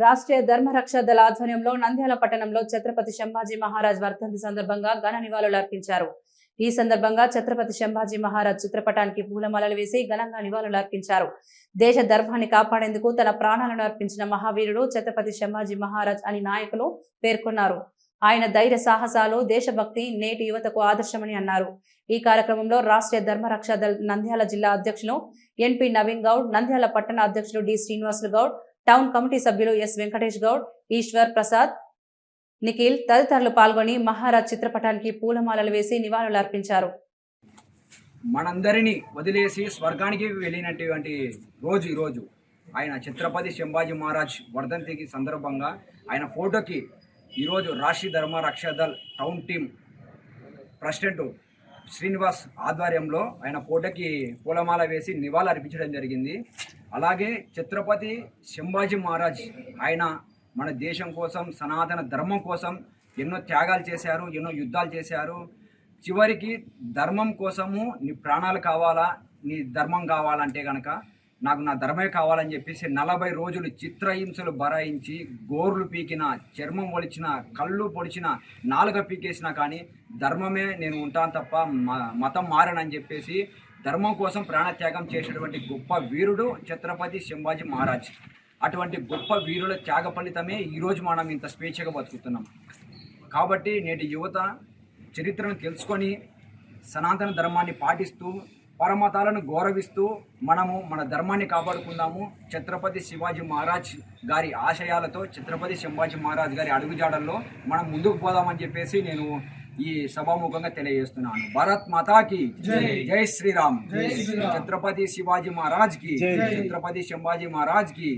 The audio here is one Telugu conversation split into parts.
రాష్ట్రీయ ధర్మరక్ష దళ ఆధ్వర్యంలో నంద్యాల పట్టణంలో ఛత్రపతి సంభాజీ మహారాజ్ వర్ధంతి సందర్భంగా ఘన నివాళులు అర్పించారు. ఈ సందర్భంగా ఛత్రపతి సంభాజీ మహారాజ్ చిత్రపటానికి పూలమాలలు వేసి ఘనంగా నివాళులు అర్పించారు. దేశ ధర్మాన్ని కాపాడేందుకు తన ప్రాణాలను అర్పించిన మహావీరుడు ఛత్రపతి సంభాజీ మహారాజ్ అని నాయకులు పేర్కొన్నారు. ఆయన ధైర్య సాహసాలు, దేశభక్తి నేటి యువతకు ఆదర్శమని అన్నారు. ఈ కార్యక్రమంలో రాష్ట్రీయ ధర్మరక్ష దళ నంద్యాల జిల్లా అధ్యక్షులు ఎన్పి నవీన్ గౌడ్, నంద్యాల పట్టణ అధ్యక్షులు D Srinivasulu Goud, town committee సభ్యులు ఎస్ వెంకటేష్ గౌడ్, ఈశ్వర్ ప్రసాద్, నిఖిల్ తదితరులు పాల్గొని మహారాజ్ చిత్రపటానికి పూలమాలలు వేసి నివాళులు అర్పించారు. మనందరినీ వదిలేసి స్వర్గానికి వెళ్ళినటువంటి రోజు ఈరోజు. ఆయన ఛత్రపతి సంభాజీ మహారాజ్ వర్ధంతికి సందర్భంగా ఆయన ఫోటోకి ఈరోజు Rashtriya Dharma Raksha Dal town team president Srinivas ఆధ్వర్యంలో ఆయన ఫోటోకి పూలమాల వేసి నివాళులు అర్పించడం జరిగింది. అలాగే ఛత్రపతి సంభాజీ మహారాజ్ ఆయన మన దేశం కోసం, సనాతన ధర్మం కోసం ఎన్నో త్యాగాలు చేశారు, ఎన్నో యుద్ధాలు చేశారు. చివరికి ధర్మం కోసము నీ ప్రాణాలు కావాలా, నీ ధర్మం కావాలంటే కనుక నాకు నా ధర్మే కావాలని చెప్పేసి 40 రోజులు చిత్రహింసలు బరాయించి, గోర్లు పీకిన, చర్మం ఒలిచిన, కళ్ళు పొడిచిన, నాలుక పీకేసినా కానీ ధర్మమే నేను ఉంటాను తప్ప మతం మారనని చెప్పేసి ధర్మం కోసం ప్రాణత్యాగం చేసేటువంటి గొప్ప వీరుడు ఛత్రపతి సంభాజీ మహారాజ్. అటువంటి గొప్ప వీరుల త్యాగ ఫలితమే ఈరోజు మనం ఇంత స్వేచ్ఛగా బతుకుతున్నాం. కాబట్టి నేటి యువత చరిత్రను తెలుసుకొని సనాతన ధర్మాన్ని పాటిస్తూ, పరమతాలను గౌరవిస్తూ మనము మన ధర్మాన్ని కాపాడుకుందాము. ఛత్రపతి శివాజీ మహారాజ్ గారి ఆశయాలతో, ఛత్రపతి సంభాజీ మహారాజ్ గారి అడుగుజాడల్లో మనం ముందుకు పోదామని చెప్పేసి నేను ఈ సభాముఖంగా తెలియజేస్తున్నాను. భారత్ మాతాకి జై శ్రీరామ్. ఛత్రపతి శివాజీ మహారాజ్ కి, ఛత్రపతి సంభాజీ మహారాజ్ కి.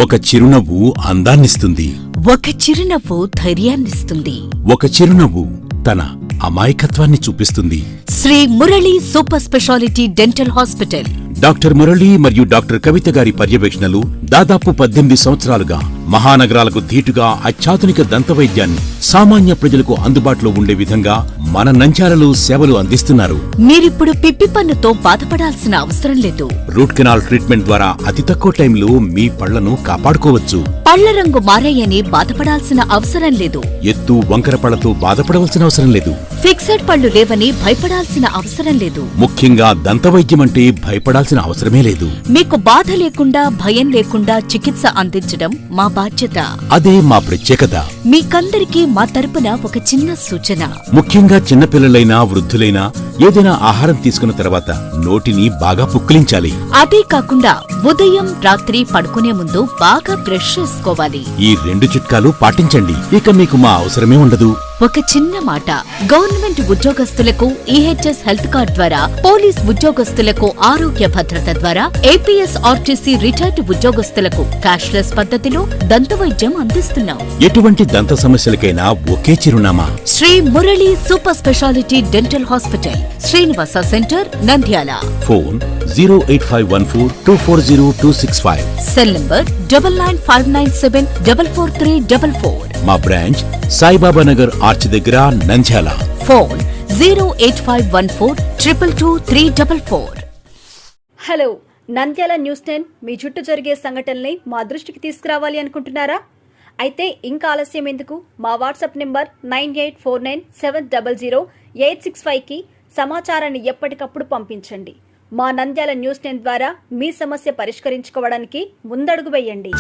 ఒక చిరునవ్వు అందాన్నిస్తుంది, ఒక చిరునవ్వు ధైర్యాన్నిస్తుంది, ఒక చిరునవ్వు తన అమాయకత్వాన్ని చూపిస్తుంది. Sri Murali super speciality dental hospital. Doctor Murali మరియు డాక్టర్ కవిత గారి పర్యవేక్షణలు దాదాపు 18 సంవత్సరాలుగా మహానగరాలకు ధీటుగా అత్యాధునిక దంతవైద్యాన్ని సామాన్య ప్రజలకు అందుబాటులో ఉండే విధంగా మన నంద్యాలలో సేవలు అందిస్తున్నారు. మీరిప్పుడు పిప్పి పన్నుతో బాధపడాల్సిన అవసరం లేదు. రూట్ కెనాల్ ట్రీట్మెంట్ ద్వారా అతి తక్కువ టైంలో మీ పళ్లను కాపాడుకోవచ్చు. పళ్ల రంగు మారాయని బాధపడాల్సిన అవసరం లేదు. ఎత్తు వంకర పళ్లతో బాధపడవలసిన అవసరం లేదు. ఫిక్సెడ్ పళ్లు లేవని భయపడాల్సిన అవసరం లేదు. ముఖ్యంగా దంతవైద్యం అంటే భయపడాల్సిన అవసరమే లేదు. మీకు బాధ లేకుండా, భయం లేకుండా చికిత్స అందించడం మా బాధ్యత. అదే మా ప్రత్యేకత. మీకందరికీ మా తరపున ఒక చిన్న సూచన. ముఖ్యంగా చిన్నపిల్లలైనా, వృద్ధులైనా ఏదైనా ఆహారం తీసుకున్న తర్వాత నోటిని బాగా పుక్కిలించాలి. అదే కాకుండా ఉదయం, రాత్రి పడుకునే ముందు బాగా బ్రష్ చేసుకోవాలి. ఈ 2 చిట్కాలు పాటించండి, ఇక మీకు మా అవసరమే ఉండదు. ఒక చిన్న మాట, గవర్నమెంట్ ఉద్యోగస్తులకు ఈహెచ్ఎస్ హెల్త్ కార్డ్ ద్వారా, పోలీస్ ఉద్యోగస్తులకు ఆరోగ్య భద్రత ద్వారా, ఏపీఎస్ ఆర్టీసీ రిటైర్డ్ ఉద్యోగస్తులకు క్యాష్లెస్ పద్ధతిలో దంతవైద్యం అందిస్తున్నాం. ఎటువంటి దంత సమస్యలకైనా ఒకే చిరునామా, Sri Murali super speciality dental hospital, Srinivasa centre, Nandyal. Phone 08514240265. Cell number 9959744344. మా బ్రాంచ్ సాయిబాబా నగర్ ఆర్చ్ దగ్గర, Nandyal. Phone 08514222344. Hello, Nandyal news 10 మీ చుట్టూ జరిగే సంఘటనల్ని మా దృష్టికి తీసుకురావాలి అనుకుంటున్నారా? అయితే ఇంకా ఆలస్యం ఎందుకు? మా వాట్సాప్ నెంబర్ 9849700865కి సమాచారాన్ని ఎప్పటికప్పుడు పంపించండి. మా నంద్యాల న్యూస్ 10 ద్వారా మీ సమస్య పరిష్కరించుకోవడానికి ముందడుగు వేయండి.